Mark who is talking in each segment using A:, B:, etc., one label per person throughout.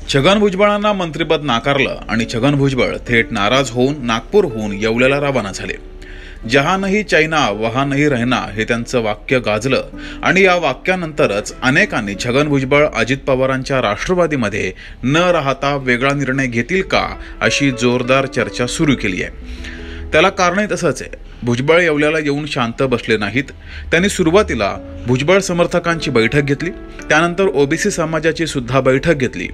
A: छगन भुजबळांना मंत्रिपद नाकारलं आणि छगन भुजबळ थेट नाराज होऊन नागपूरहून येवल्याला रवाना झाले। जहां नहीं चाइना वहां नहीं रहना हे त्यांचं वाक्य गाजलं आणि या वाक्यानंतरच अनेकांनी छगन भुजबळ अजित पवारांच्या राष्ट्रवादीमध्ये न राहता वेगळा निर्णय घेतील का अशी जोरदार चर्चा सुरू केली आहे। त्याला कारणही तसंच आहे। भुजबळ येवल्याला येऊन शांत बसले नाहीत। त्यांनी सुरुवातीला भुजबळ समर्थकांची बैठक घेतली, त्यानंतर ओबीसी समाजाची सुद्धा बैठक घेतली।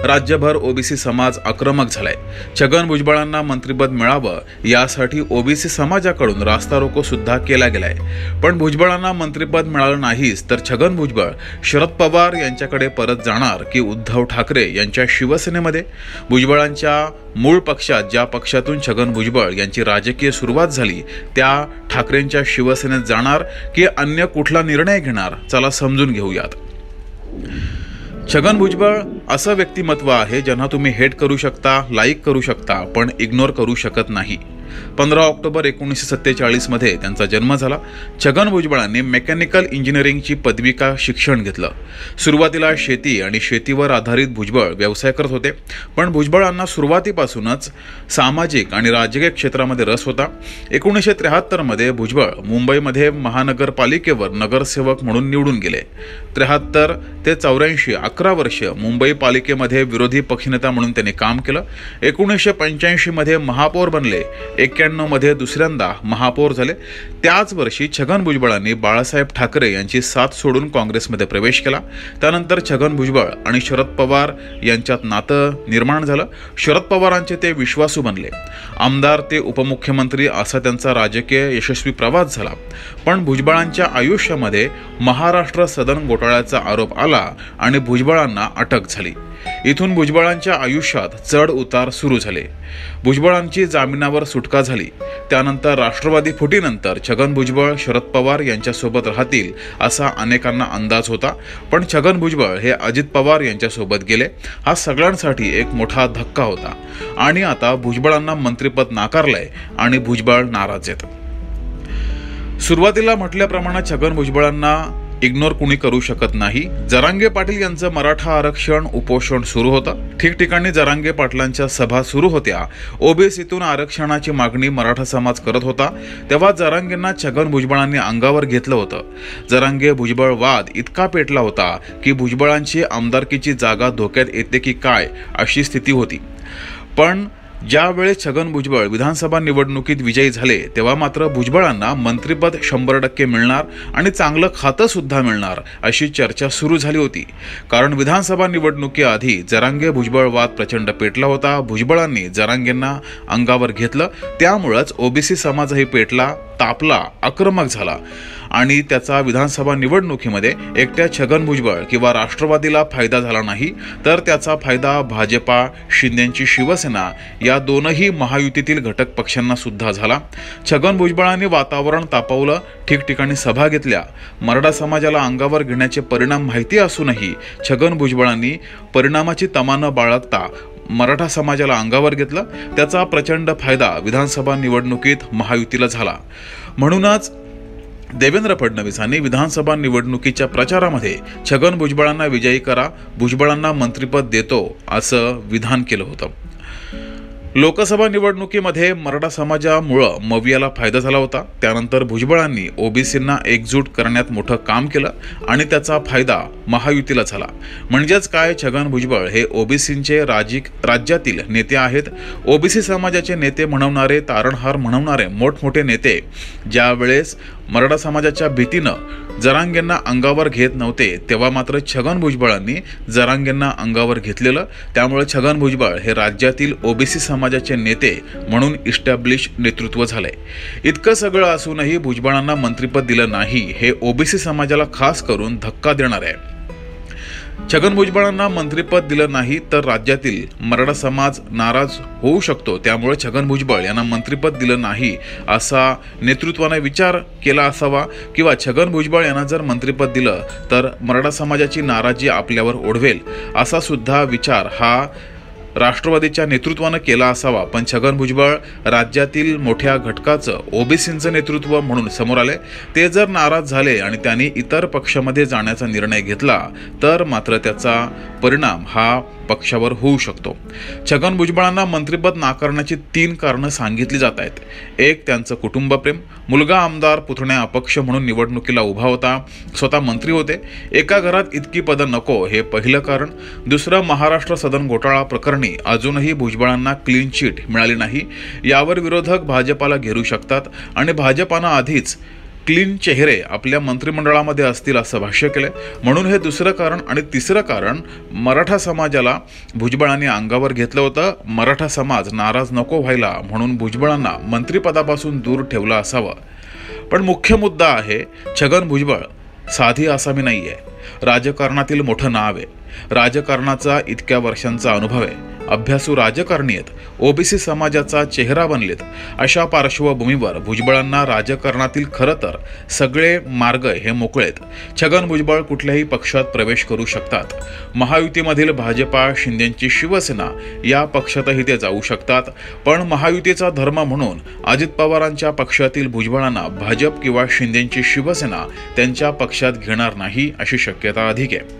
A: राज्यभर ओबीसी समाज आक्रमक झालाय। छगन भुजबळांना मंत्रिपद मिळावं यासाठी ओबीसी समाजाकडून रास्ता रोको सुद्धा केला गेलाय। पण भुजबळांना मंत्रिपद मिळालं नाहीच तर छगन भुजबळ शरद पवार यांच्याकडे परत जाणार की उद्धव ठाकरे यांच्या शिवसेनेमध्ये? भुजबळांच्या मूळ पक्षात ज्या पक्षातून छगन भुजबळ यांची राजकीय सुरुवात झाली त्या ठाकरेंच्या शिवसेनेत जाणार की अन्य कुठला निर्णय घेणार? चला समजून घेऊयात। छगन भुजबळ असं व्यक्तिमत्व आहे ज्यांना तुम्ही हेट करू शकता, लाईक करू शकता, पण इग्नोर करू शकत नाही। 15 ऑक्टोबर 1947 मध्ये त्यांचा जन्म झाला। छगन भुजबळांनी मेकॅनिकल इंजिनिअरिंगची पदविका शिक्षण घेतलं। सुरुवातीला शेती आणि शेतीवर आधारित भुजबळ व्यवसाय करत होते, पण भुजबळांना सुरुवातीपासूनच सामाजिक आणि राजकीय क्षेत्रामध्ये रस होता। 1973 मध्ये भुजबळ मुंबईमध्ये महानगरपालिकेवर नगरसेवक म्हणून निवडून गेले। 73 ते 84 11 वर्ष मुंबई पालिकेमध्ये विरोधी पक्षनेता म्हणून त्यांनी काम केलं। 1985 मध्ये महापौर बनले। 91 मध्ये दुसऱ्यांदा महापौर झाले। त्याच वर्षी छगन भुजबळांनी बाळासाहेब ठाकरे यांची साथ सोडून काँग्रेसमध्ये प्रवेश केला। त्यानंतर छगन भुजबळ आणि शरद पवार यांच्यात नातं निर्माण झालं। शरद पवारांचे ते विश्वासू बनले। आमदार ते उपमुख्यमंत्री असा त्यांचा राजकीय यशस्वी प्रवास झाला। पण भुजबळांच्या आयुष्यामध्ये महाराष्ट्र सदन घोटाळ्याचा आरोप आला आणि भुजबळांना अटक झाली। इथून भुजबळांच्या आयुष्यात चढ उतार सुरू झाले। भुजबळांची जामिनावर सुटका झाली। त्यानंतर राष्ट्रवादी फुटीनंतर छगन भुजबळ शरद पवार यांच्यासोबत राहतील असा अनेकांना अंदाज होता, पण छगन भुजबळ हे अजित पवार यांच्यासोबत गेले। हा सगळ्यांसाठी एक मोठा धक्का होता आणि आता भुजबळांना मंत्रिपद नाकारलंय आणि भुजबळ नाराज आहेत। सुरुवातीला म्हटल्याप्रमाणे छगन भुजबळांना इग्नोर कुणी करू शकत नाही। जरांगे पाटील यांचं मराठा आरक्षण उपोषण सुरू होतं। ठिकठिकाणी जरांगे पाटलांच्या सभा सुरू होत्या। ओबीसीतून आरक्षणाची मागणी मराठा समाज करत होता, तेव्हा जरांगेंना छगन भुजबळांनी अंगावर घेतलं होतं। जरांगे भुजबळ वाद इतका पेटला होता की भुजबळांची आमदारकीची जागा धोक्यात येते की काय अशी स्थिती होती। पण ज्यावेळेस छगन भुजबळ विधानसभा निवडणुकीत विजयी झाले तेव्हा मात्र भुजबळांना मंत्रिपद 100% मिळणार आणि चांगलं खातं सुद्धा मिळणार अशी चर्चा सुरू झाली होती। कारण विधानसभा निवडणुकीआधी जरांगे भुजबळ वाद प्रचंड पेटला होता। भुजबळांनी जरांगेंना अंगावर घेतलं, त्यामुळेच ओबीसी समाजही पेटला, तापला, आक्रमक झाला आणि त्याचा विधानसभा निवडणुकीमध्ये एकट्या छगन भुजबळ किंवा राष्ट्रवादीला फायदा झाला नाही, तर त्याचा फायदा भाजपा, शिंदेची शिवसेना या दोनही महायुतीतील घटक पक्षांना सुद्धा झाला। छगन भुजबळांनी वातावरण तापवलं, ठिकठिकाणी सभा घेतल्या। मराठा समाजाला अंगावर घेण्याचे परिणाम माहिती असूनही छगन भुजबळांनी परिणामाची तमा न बाळगता मराठा समाजाला अंगावर घेतलं। त्याचा प्रचंड फायदा विधानसभा निवडणुकीत महायुतीला झाला। म्हणूनच देवेंद्र फडणवीसांनी विधानसभा निवडणुकीच्या प्रचारामध्ये छगन भुजबळांना विजयी करा, भुजबळांना मंत्रिपद देतो असं विधान केलं होतं। लोकसभा निवडणुकीमध्ये मराठा समाजामुळे मवियाला फायदा झाला होता। त्यानंतर भुजबळांनी ओबीसींना एकजूट करण्यात मोठं काम केलं आणि त्याचा फायदा महायुतीला झाला। म्हणजेच काय, छगन भुजबळ हे ओबीसींचे राज्यातील नेते आहेत। ओबीसी समाजाचे नेते म्हणवणारे, तारणहार म्हणवणारे मोठमोठे नेते ज्यावेळेस मराठा समाजाच्या भीतीनं जरांगेंना अंगावर घेत नव्हते तेव्हा मात्र छगन भुजबळांनी जरांगेंना अंगावर घेतलेलं। त्यामुळे छगन भुजबळ हे राज्यातील ओबीसी समाजाचे नेते म्हणून इस्टॅब्लिश नेतृत्व झालंय। इतकं सगळं असूनही भुजबळांना मंत्रिपद दिलं नाही हे ओबीसी समाजाला खास करून धक्का देणार आहे। छगन भुजबळांना मंत्रिपद दिलं नाही तर राज्यातील मराठा समाज नाराज होऊ शकतो। त्यामुळे छगन भुजबळ यांना मंत्रिपद दिलं नाही असा नेतृत्वाने विचार केला असावा, किंवा छगन भुजबळ यांना जर मंत्रिपद दिलं तर मराठा समाजाची नाराजी आपल्यावर ओढवेल असा सुद्धा विचार हा राष्ट्रवादीच्या नेतृत्वानं केला असावा, पण छगन भुजबळ राज्यातील मोठ्या घटकाचं ओबीसींचं नेतृत्व म्हणून समोर आले. ते जर नाराज झाले आणि त्यांनी इतर पक्षामध्ये जाण्याचा निर्णय घेतला तर मात्र त्याचा परिणाम हा पक्षावर होऊ शकतो. छगन भुजबळांना मंत्रिपद नाकारण्याची 3 कारणं सांगितली जात आहेत. एक, त्यांचं कुटुंबप्रेम. मुलगा आमदार, पुतण्या अपक्ष म्हणून निवडणुकीला उभा होता, स्वतः मंत्री होते. एका घरात इतकी पदं नको, हे पहिलं कारण. दुसरं, महाराष्ट्र सदन घोटाळा प्रकरणी अजूनही भुजबळांना क्लीन चिट मिळाली नाही. यावर विरोधक भाजपाला घेरू शकतात आणि भाजपानं आधीच क्लीन चेहरे आपल्या मंत्रिमंडळामध्ये असतील असं भाष्य केलंय. म्हणून हे दुसरं कारण. आणि तिसरं कारण, मराठा समाजाला भुजबळांनी अंगावर घेतलं होतं. मराठा समाज नाराज नको व्हायला म्हणून भुजबळांना मंत्रिपदापासून दूर ठेवलं असावं. पण मुख्य मुद्दा आहे, छगन भुजबळ साधी आसामी नाही आहे. राजकारणातील मोठं नाव आहे. राजकारणाचा इतक्या वर्षांचा अनुभव आहे. अभ्यासू राजकारणी आहेत. ओबीसी समाजाचा चेहरा बनलेत. अशा पार्श्वभूमीवर भुजबळांना राजकारणातील खरं तर सगळे मार्ग हे मोकळेत. छगन भुजबळ कुठल्याही पक्षात प्रवेश करू शकतात. महायुतीमधील भाजपा, शिंदेची शिवसेना या पक्षातही ते जाऊ शकतात. पण महायुतीचा धर्म म्हणून अजित पवारांच्या पक्षातील भुजबळांना भाजप किंवा शिंदेची शिवसेना त्यांच्या पक्षात घेणार नाही अशी शक्यता अधिक आहे.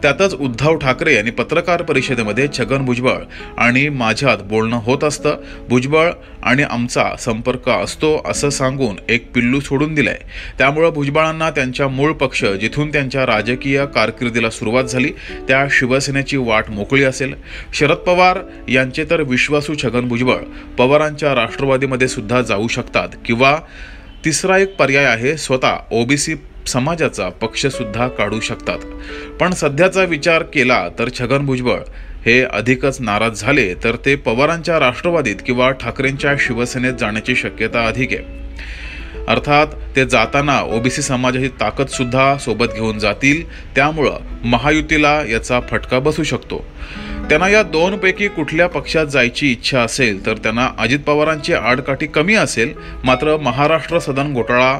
A: त्यातच उद्धव ठाकरे यांनी पत्रकार परिषदेमध्ये छगन भुजबळ आणि माझ्यात बोलणं होत असतं, भुजबळ आणि आमचा संपर्क असतो असं सांगून एक पिल्लू सोडून दिलंय. त्यामुळं भुजबळांना त्यांच्या मूळ पक्ष, जिथून त्यांच्या राजकीय कारकिर्दीला सुरुवात झाली, त्या शिवसेनेची वाट मोकळी असेल. शरद पवार यांचे तर विश्वासू छगन भुजबळ पवारांच्या राष्ट्रवादीमध्ये सुद्धा जाऊ शकतात. किंवा तिसरा एक पर्याय आहे, स्वतः ओबीसी समाजाचा पक्ष सुद्धा काढू शकतात. पण सध्याचा विचार केला तर छगन भुजबळ हे अधिकच नाराज झाले तर ते पवारांच्या राष्ट्रवादीत किंवा ठाकरेंच्या शिवसेनेत जाण्याची शक्यता अधिक आहे. अर्थात ते जाताना ओबीसी समाजाची ताकद सुद्धा सोबत घेऊन जातील. त्यामुळं महायुतीला याचा फटका बसू शकतो. त्यांना या 2 पैकी कुठल्या पक्षात जायची इच्छा असेल तर त्यांना अजित पवारांची आडकाठी कमी असेल. मात्र महाराष्ट्र सदन घोटाळा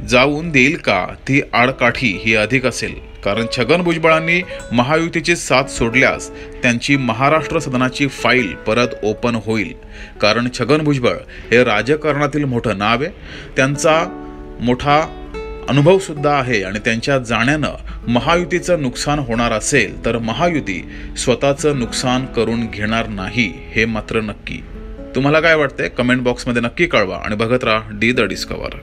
A: जाऊन देईल का, ती आडकाठी ही अधिक असेल. कारण छगन भुजबळांनी महायुतीची साथ सोडल्यास त्यांची महाराष्ट्र सदनाची फाईल परत ओपन होईल. कारण छगन भुजबळ हे राजकारणातील मोठं नाव आहे. त्यांचा मोठा अनुभव सुद्धा आहे आणि त्यांच्या जाण्यानं महायुतीचं नुकसान होणार असेल तर महायुती स्वतःचं नुकसान करून घेणार नाही, हे मात्र नक्की. तुम्हाला काय वाटतंय कमेंट बॉक्समध्ये नक्की कळवा आणि बघत राहा डी द डिस्कवर.